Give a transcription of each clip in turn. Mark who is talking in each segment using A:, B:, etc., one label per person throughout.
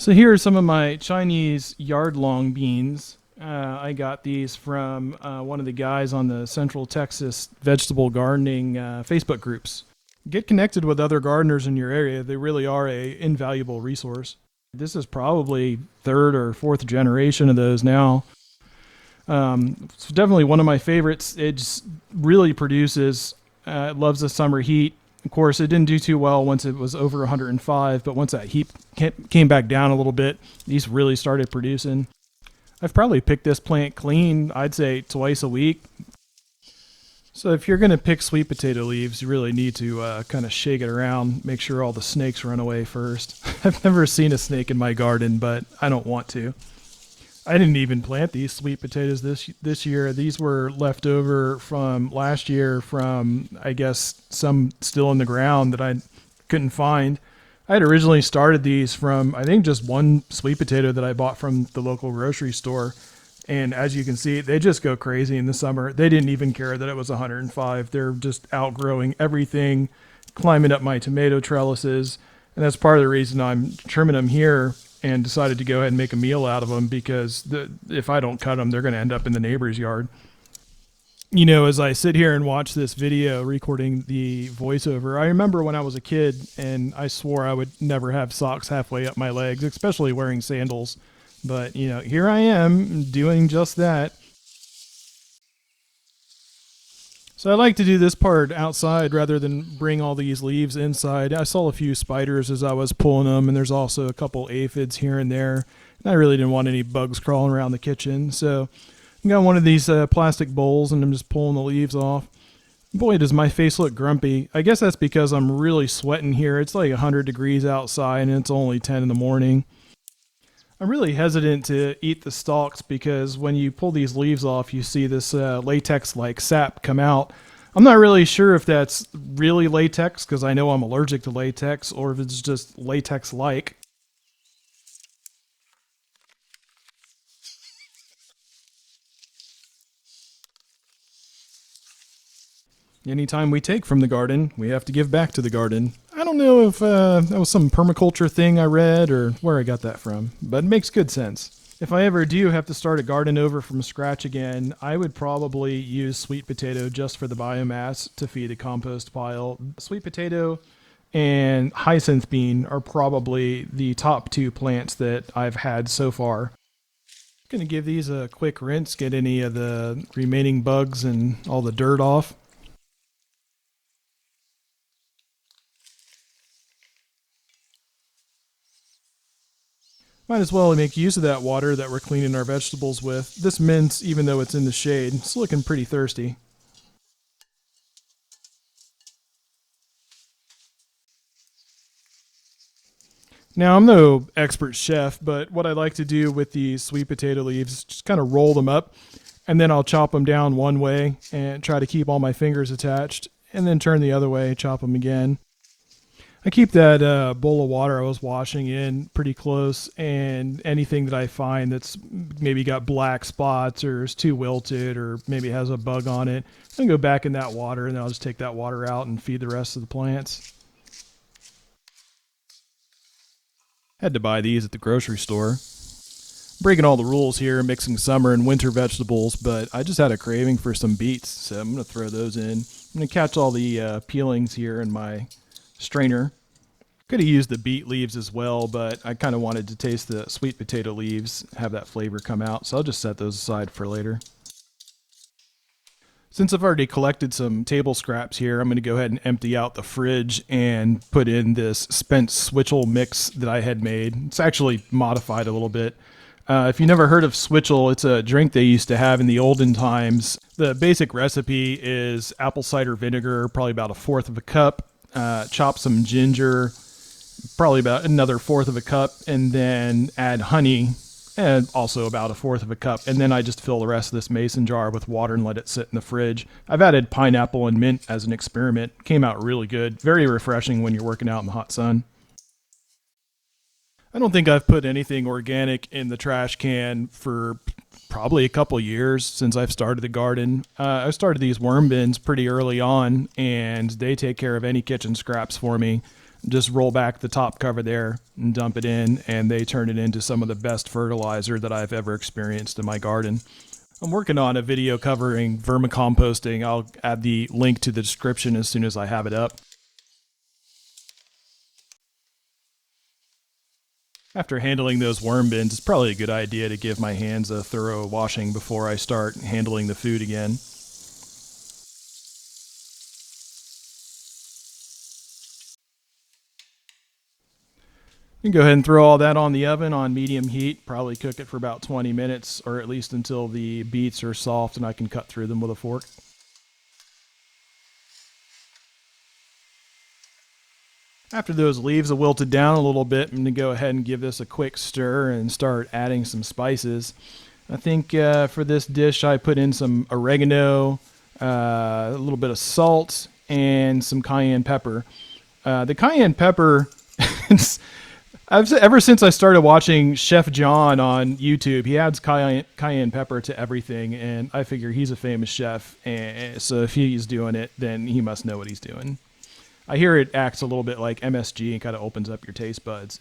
A: So here are some of my Chinese yard-long beans. I got these from one of the guys on the Central Texas Vegetable Gardening Facebook groups. Get connected with other gardeners in your area. They really are a invaluable resource. This is probably third or fourth generation of those now. It's definitely one of my favorites. It just really produces. It loves the summer heat. Of course, it didn't do too well once it was over 105, but once that heat came back down a little bit, these really started producing. I've probably picked this plant clean, I'd say twice a week. So if you're going to pick sweet potato leaves, you really need to kind of shake it around, make sure all the snakes run away first. I've never seen a snake in my garden, but I don't want to. I didn't even plant these sweet potatoes this year. These were left over from last year from, I guess, some still in the ground that I couldn't find. I had originally started these from, I think, just one sweet potato that I bought from the local grocery store. And as you can see, they just go crazy in the summer. They didn't even care that it was 105. They're just outgrowing everything, climbing up my tomato trellises. And that's part of the reason I'm trimming them here and decided to go ahead and make a meal out of them, because if I don't cut them, they're going to end up in the neighbor's yard. You know, as I sit here and watch this video recording the voiceover, I remember when I was a kid and I swore I would never have socks halfway up my legs, especially wearing sandals. But, you know, here I am doing just that. So I like to do this part outside rather than bring all these leaves inside. I saw a few spiders as I was pulling them, and there's also a couple aphids here and there. And I really didn't want any bugs crawling around the kitchen. So I got one of these plastic bowls, and I'm just pulling the leaves off. Boy, does my face look grumpy. I guess that's because I'm really sweating here. It's like 100 degrees outside, and it's only 10 in the morning. I'm really hesitant to eat the stalks because when you pull these leaves off, you see this latex-like sap come out. I'm not really sure if that's really latex because I know I'm allergic to latex, or if it's just latex-like. Anytime we take from the garden, we have to give back to the garden. I don't know if that was some permaculture thing I read or where I got that from, but it makes good sense. If I ever do have to start a garden over from scratch again, I would probably use sweet potato just for the biomass to feed a compost pile. Sweet potato and hyacinth bean are probably the top two plants that I've had so far. I'm going to give these a quick rinse, get any of the remaining bugs and all the dirt off. Might as well make use of that water that we're cleaning our vegetables with. This mint, even though it's in the shade, it's looking pretty thirsty. Now, I'm no expert chef, but what I like to do with these sweet potato leaves is just kind of roll them up, and then I'll chop them down one way and try to keep all my fingers attached, and then turn the other way, chop them again. I keep that bowl of water I was washing in pretty close, and anything that I find that's maybe got black spots or is too wilted or maybe has a bug on it, I'll go back in that water, and then I'll just take that water out and feed the rest of the plants. Had to buy these at the grocery store. Breaking all the rules here, mixing summer and winter vegetables, but I just had a craving for some beets, so I'm going to throw those in. I'm going to catch all the peelings here in my strainer. Could have used the beet leaves as well, but I kind of wanted to taste the sweet potato leaves, have that flavor come out, so I'll just set those aside for later. Since I've already collected some table scraps here, I'm going to go ahead and empty out the fridge and put in this spent switchel mix that I had made. It's actually modified a little bit. If you've never heard of switchel, it's a drink they used to have in the olden times. The basic recipe is apple cider vinegar, probably about a fourth of a cup. Chop some ginger, probably about another fourth of a cup, and then add honey, and also about a fourth of a cup. And then I just fill the rest of this mason jar with water and let it sit in the fridge. I've added pineapple and mint as an experiment. Came out really good. Very refreshing when you're working out in the hot sun. I don't think I've put anything organic in the trash can for probably a couple years since I've started the garden. I started these worm bins pretty early on, and they take care of any kitchen scraps for me. just roll back the top cover there and dump it in, and they turn it into some of the best fertilizer that I've ever experienced in my garden. I'm working on a video covering vermicomposting. I'll add the link to the description as soon as I have it up. After handling those worm bins, it's probably a good idea to give my hands a thorough washing before I start handling the food again. You can go ahead and throw all that on the oven on medium heat, probably cook it for about 20 minutes, or at least until the beets are soft and I can cut through them with a fork. After those leaves have wilted down a little bit, I'm going to go ahead and give this a quick stir and start adding some spices. I think for this dish I put in some oregano, a little bit of salt, and some cayenne pepper. The cayenne pepper, ever since I started watching Chef John on YouTube, he adds cayenne pepper to everything, and I figure he's a famous chef, and so if he's doing it, then he must know what he's doing. I hear it acts a little bit like MSG and kind of opens up your taste buds.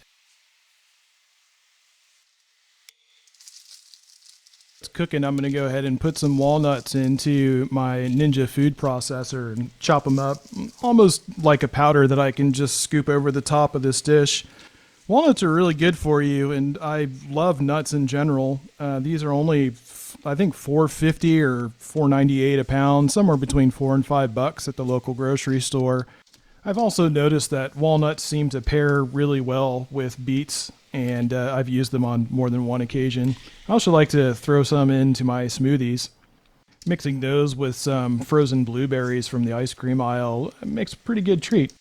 A: It's cooking. I'm going to go ahead and put some walnuts into my Ninja food processor and chop them up almost like a powder that I can just scoop over the top of this dish. Walnuts are really good for you, and I love nuts in general. These are only, I think, $4.50 or $4.98 a pound, somewhere between $4 and $5 at the local grocery store. I've also noticed that walnuts seem to pair really well with beets, and I've used them on more than one occasion. I also like to throw some into my smoothies. Mixing those with some frozen blueberries from the ice cream aisle makes a pretty good treat.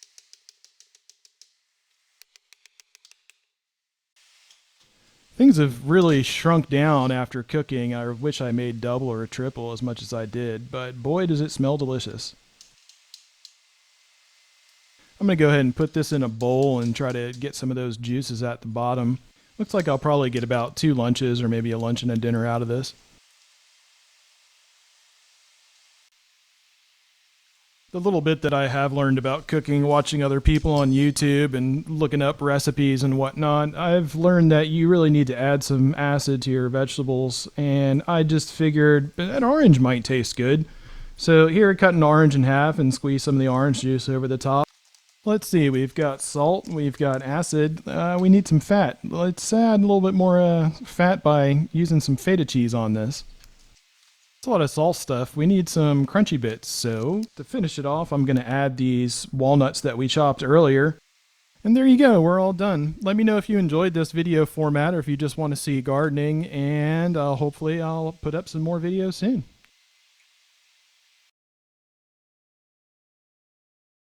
A: Things have really shrunk down after cooking. I wish I made double or a triple as much as I did, but boy does it smell delicious. I'm going to go ahead and put this in a bowl and try to get some of those juices at the bottom. Looks like I'll probably get about 2 lunches or maybe a lunch and a dinner out of this. The little bit that I have learned about cooking, watching other people on YouTube and looking up recipes and whatnot, I've learned that you really need to add some acid to your vegetables, and I just figured an orange might taste good. So here, cut an orange in half and squeeze some of the orange juice over the top. Let's see, we've got salt, we've got acid, we need some fat. Let's add a little bit more fat by using some feta cheese on this. It's a lot of salt stuff. We need some crunchy bits, so to finish it off, I'm going to add these walnuts that we chopped earlier. And there you go, we're all done. Let me know if you enjoyed this video format or if you just want to see gardening, and hopefully I'll put up some more videos soon.